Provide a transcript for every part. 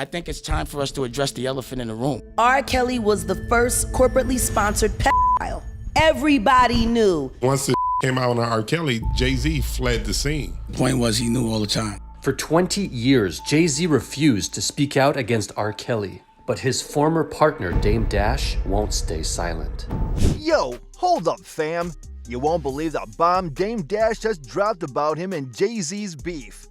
I think it's time for us to address the elephant in the room. R. Kelly was the first corporately sponsored pedophile. Everybody knew. Once the came out on R. Kelly, Jay-Z fled the scene. Point was, he knew all the time. For 20 years, Jay-Z refused to speak out against R. Kelly, but his former partner, Dame Dash, won't stay silent. Yo, hold up, fam. You won't believe the bomb Dame Dash just dropped about him and Jay-Z's beef.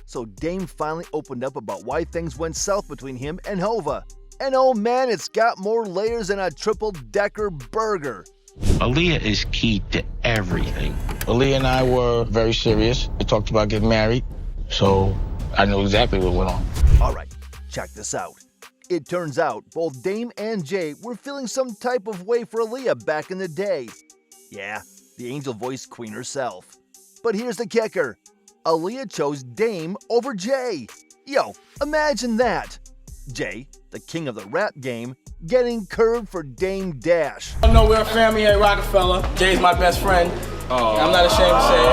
So Dame finally opened up about why things went south between him and Hova. And oh man, it's got more layers than a triple-decker burger. Aaliyah is key to everything. Aaliyah and I were very serious. We talked about getting married, so I knew exactly what went on. All right, check this out. It turns out both Dame and Jay were feeling some type of way for Aaliyah back in the day. Yeah, the angel voice queen herself. But here's the kicker. Aaliyah chose Dame over Jay. Yo, imagine that. Jay, the king of the rap game, getting curved for Dame Dash. I know we're a family at Roc-A-Fella. Jay's my best friend. I'm not ashamed to say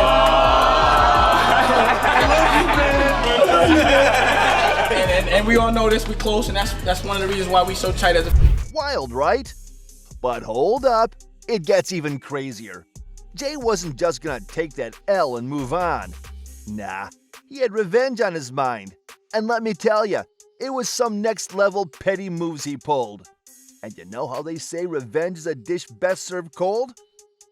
it. And we all know this, we close, and that's one of the reasons why we so tight as a... Wild, right? But hold up, it gets even crazier. Jay wasn't just gonna take that L and move on. Nah, he had revenge on his mind. And let me tell ya, it was some next level petty moves he pulled. And you know how they say revenge is a dish best served cold?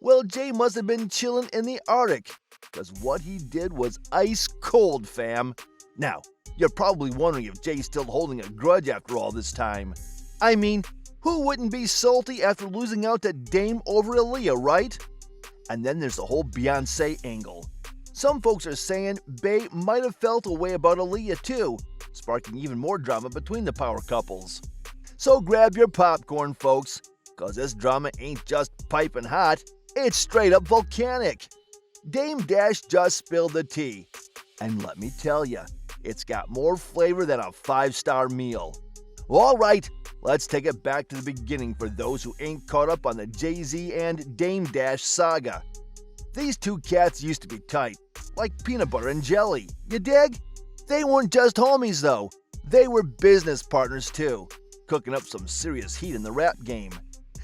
Well, Jay must have been chilling in the Arctic, because what he did was ice cold, fam. Now, you're probably wondering if Jay's still holding a grudge after all this time. I mean, who wouldn't be salty after losing out to Dame over Aaliyah, right? And then there's the whole Beyonce angle. Some folks are saying Bey might have felt a way about Aaliyah too, sparking even more drama between the power couples. So grab your popcorn, folks, cause this drama ain't just piping hot, it's straight up volcanic. Dame Dash just spilled the tea. And let me tell ya, it's got more flavor than a 5-star meal. All right, let's take it back to the beginning for those who ain't caught up on the Jay-Z and Dame Dash saga. These two cats used to be tight, like peanut butter and jelly, you dig? They weren't just homies though, they were business partners too, cooking up some serious heat in the rap game.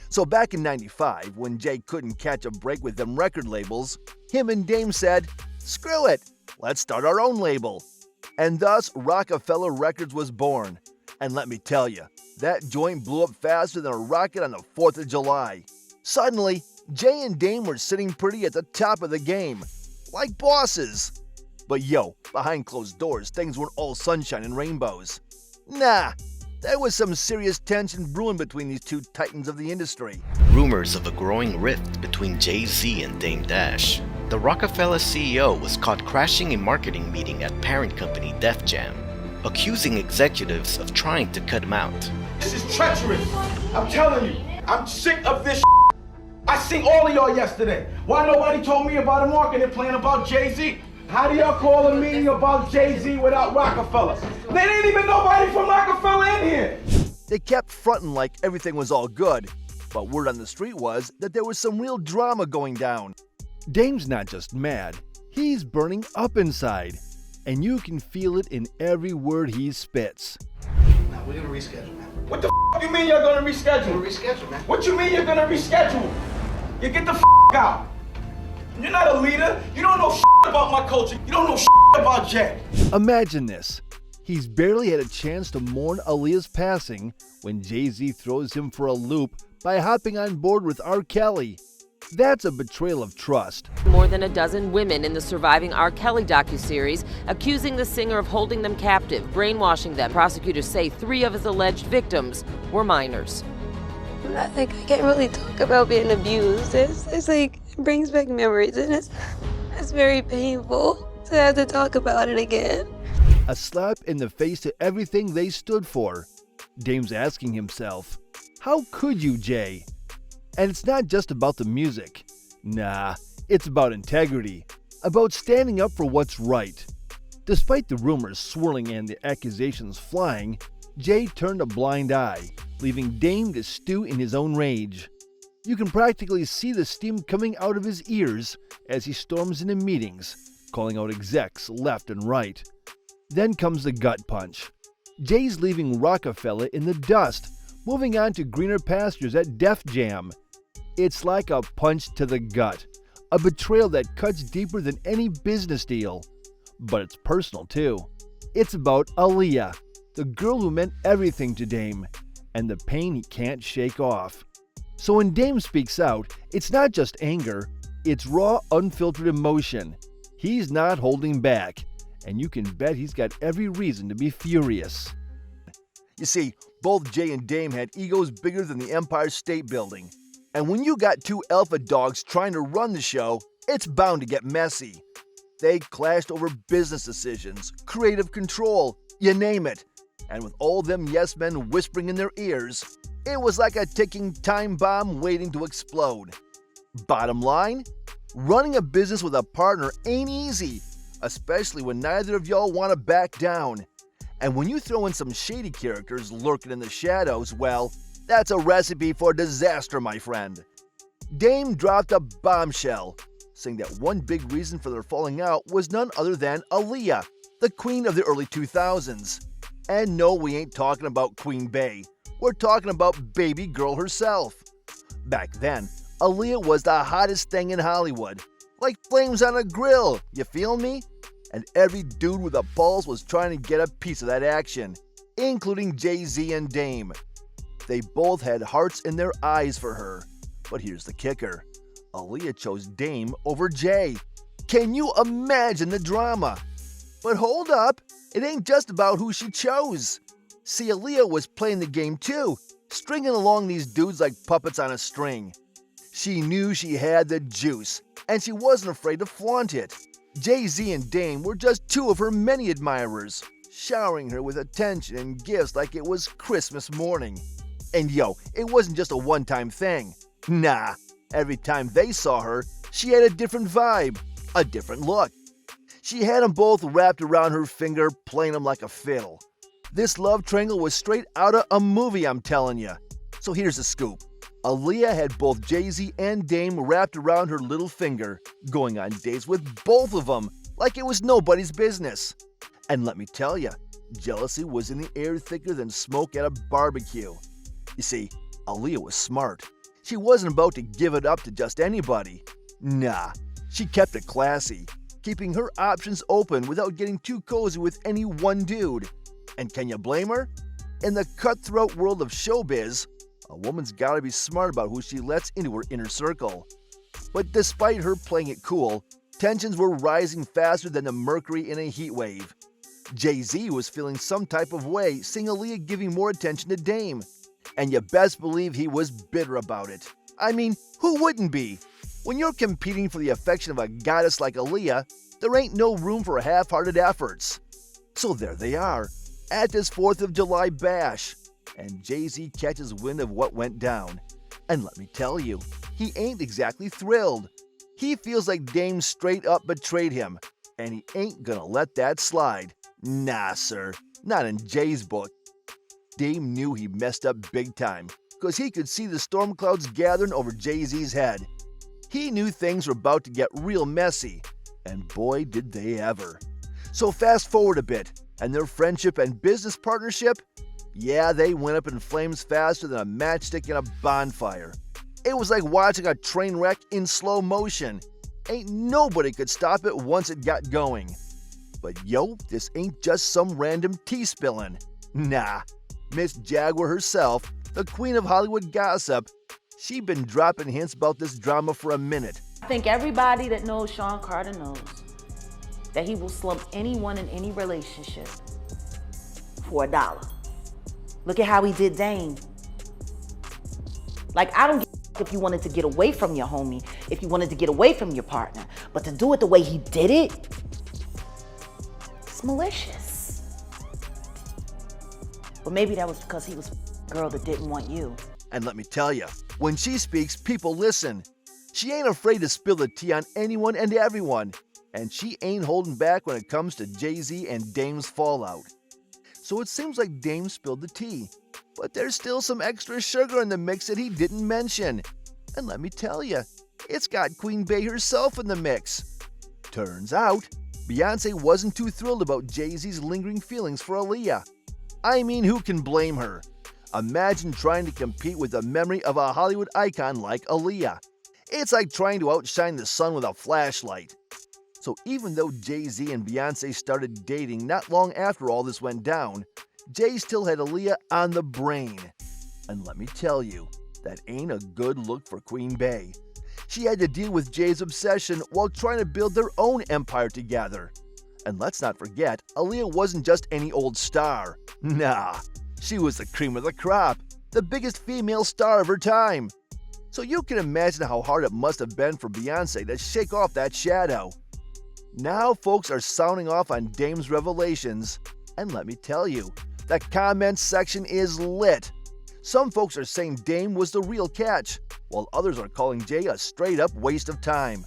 So back in '95, when Jay couldn't catch a break with them record labels, him and Dame said, screw it, let's start our own label. And thus Roc-A-Fella Records was born. And let me tell you, that joint blew up faster than a rocket on the 4th of July. Suddenly, Jay and Dame were sitting pretty at the top of the game, like bosses. But yo, behind closed doors, things weren't all sunshine and rainbows. Nah, there was some serious tension brewing between these two titans of the industry. Rumors of a growing rift between Jay-Z and Dame Dash. The Roc-A-Fella CEO was caught crashing a marketing meeting at parent company Def Jam, accusing executives of trying to cut him out. This is treacherous. I'm telling you, I'm sick of this. I seen all of y'all yesterday. Why nobody told me about a marketing plan about Jay-Z? How do y'all call a meeting about Jay-Z without Roc-A-Fella? There ain't even nobody from Roc-A-Fella in here. They kept fronting like everything was all good, but word on the street was that there was some real drama going down. Dame's not just mad, he's burning up inside, and you can feel it in every word he spits. Now we're gonna reschedule, man. What the f*** you mean you're gonna reschedule? We're reschedule, man. What you mean you're gonna reschedule? You get the f*** out. You're not a leader. You don't know about my culture. You don't know about Jay. Imagine this. He's barely had a chance to mourn Aaliyah's passing when Jay-Z throws him for a loop by hopping on board with R. Kelly. That's a betrayal of trust. More than a dozen women in the surviving R. Kelly docuseries accusing the singer of holding them captive, brainwashing them. Prosecutors say 3 of his alleged victims were minors. I can't really talk about being abused. It's like, it brings back memories, and it's very painful to have to talk about it again. A slap in the face to everything they stood for. Dame's asking himself, how could you, Jay? And it's not just about the music. Nah, it's about integrity, about standing up for what's right. Despite the rumors swirling and the accusations flying, Jay turned a blind eye, leaving Dame to stew in his own rage. You can practically see the steam coming out of his ears as he storms into meetings, calling out execs left and right. Then comes the gut punch. Jay's leaving Roc-A-Fella in the dust, moving on to greener pastures at Def Jam. It's like a punch to the gut, a betrayal that cuts deeper than any business deal. But it's personal too. It's about Aaliyah, the girl who meant everything to Dame, and the pain he can't shake off. So when Dame speaks out, it's not just anger, it's raw, unfiltered emotion. He's not holding back, and you can bet he's got every reason to be furious. You see, both Jay and Dame had egos bigger than the Empire State Building. And when you got two alpha dogs trying to run the show, it's bound to get messy. They clashed over business decisions, creative control, you name it. And with all them yes men whispering in their ears, it was like a ticking time bomb waiting to explode. Bottom line, running a business with a partner ain't easy, especially when neither of y'all want to back down. And when you throw in some shady characters lurking in the shadows, well, that's a recipe for disaster, my friend. Dame dropped a bombshell, saying that one big reason for their falling out was none other than Aaliyah, the queen of the early 2000s. And no, we ain't talking about Queen Bey. We're talking about baby girl herself. Back then, Aaliyah was the hottest thing in Hollywood. Like flames on a grill, you feel me? And every dude with a pulse was trying to get a piece of that action, including Jay-Z and Dame. They both had hearts in their eyes for her. But here's the kicker. Aaliyah chose Dame over Jay. Can you imagine the drama? But hold up, it ain't just about who she chose. See, Aaliyah was playing the game too, stringing along these dudes like puppets on a string. She knew she had the juice, and she wasn't afraid to flaunt it. Jay-Z and Dame were just two of her many admirers, showering her with attention and gifts like it was Christmas morning. And yo, it wasn't just a one-time thing. Nah, every time they saw her, she had a different vibe, a different look. She had them both wrapped around her finger, playing them like a fiddle. This love triangle was straight out of a movie, I'm telling you. So here's the scoop. Aaliyah had both Jay-Z and Dame wrapped around her little finger, going on dates with both of them like it was nobody's business. And let me tell you, jealousy was in the air thicker than smoke at a barbecue. You see, Aaliyah was smart. She wasn't about to give it up to just anybody. Nah, she kept it classy, keeping her options open without getting too cozy with any one dude. And can you blame her? In the cutthroat world of showbiz, a woman's gotta be smart about who she lets into her inner circle. But despite her playing it cool, tensions were rising faster than the mercury in a heat wave. Jay-Z was feeling some type of way, seeing Aaliyah giving more attention to Dame. And you best believe he was bitter about it. I mean, who wouldn't be? When you're competing for the affection of a goddess like Aaliyah, there ain't no room for half-hearted efforts. So there they are, at this 4th of July bash, and Jay-Z catches wind of what went down. And let me tell you, he ain't exactly thrilled. He feels like Dame straight up betrayed him, and he ain't gonna let that slide. Nah, sir, not in Jay's book. Dame knew he messed up big time, because he could see the storm clouds gathering over Jay-Z's head. He knew things were about to get real messy, and boy did they ever. So fast forward a bit, and their friendship and business partnership, yeah, they went up in flames faster than a matchstick in a bonfire. It was like watching a train wreck in slow motion. Ain't nobody could stop it once it got going. But yo, this ain't just some random tea spilling. Nah, Miss Jaguar herself, the queen of Hollywood gossip, she been dropping hints about this drama for a minute. I think everybody that knows Sean Carter knows that he will slump anyone in any relationship for $1. Look at how he did Dame. Like, I don't give a if you wanted to get away from your homie, if you wanted to get away from your partner, but to do it the way he did it, it's malicious. But maybe that was because he was a girl that didn't want you. And let me tell you, when she speaks, people listen. She ain't afraid to spill the tea on anyone and everyone. And she ain't holding back when it comes to Jay-Z and Dame's fallout. So it seems like Dame spilled the tea. But there's still some extra sugar in the mix that he didn't mention. And let me tell you, it's got Queen Bey herself in the mix. Turns out, Beyonce wasn't too thrilled about Jay-Z's lingering feelings for Aaliyah. I mean, who can blame her? Imagine trying to compete with the memory of a Hollywood icon like Aaliyah. It's like trying to outshine the sun with a flashlight. So even though Jay-Z and Beyonce started dating not long after all this went down, Jay still had Aaliyah on the brain. And let me tell you, that ain't a good look for Queen Bey. She had to deal with Jay's obsession while trying to build their own empire together. And let's not forget, Aaliyah wasn't just any old star. Nah, she was the cream of the crop, the biggest female star of her time. So you can imagine how hard it must have been for Beyonce to shake off that shadow. Now folks are sounding off on Dame's revelations, and let me tell you, the comments section is lit. Some folks are saying Dame was the real catch, while others are calling Jay a straight-up waste of time.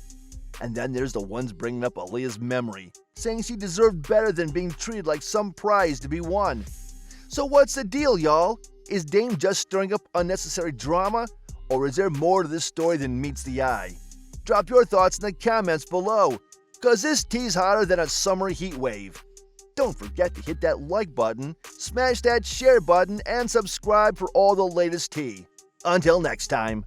And then there's the ones bringing up Aaliyah's memory, saying she deserved better than being treated like some prize to be won. So what's the deal, y'all? Is Dame just stirring up unnecessary drama, or is there more to this story than meets the eye? Drop your thoughts in the comments below, cause this tea's hotter than a summer heat wave. Don't forget to hit that like button, smash that share button, and subscribe for all the latest tea. Until next time.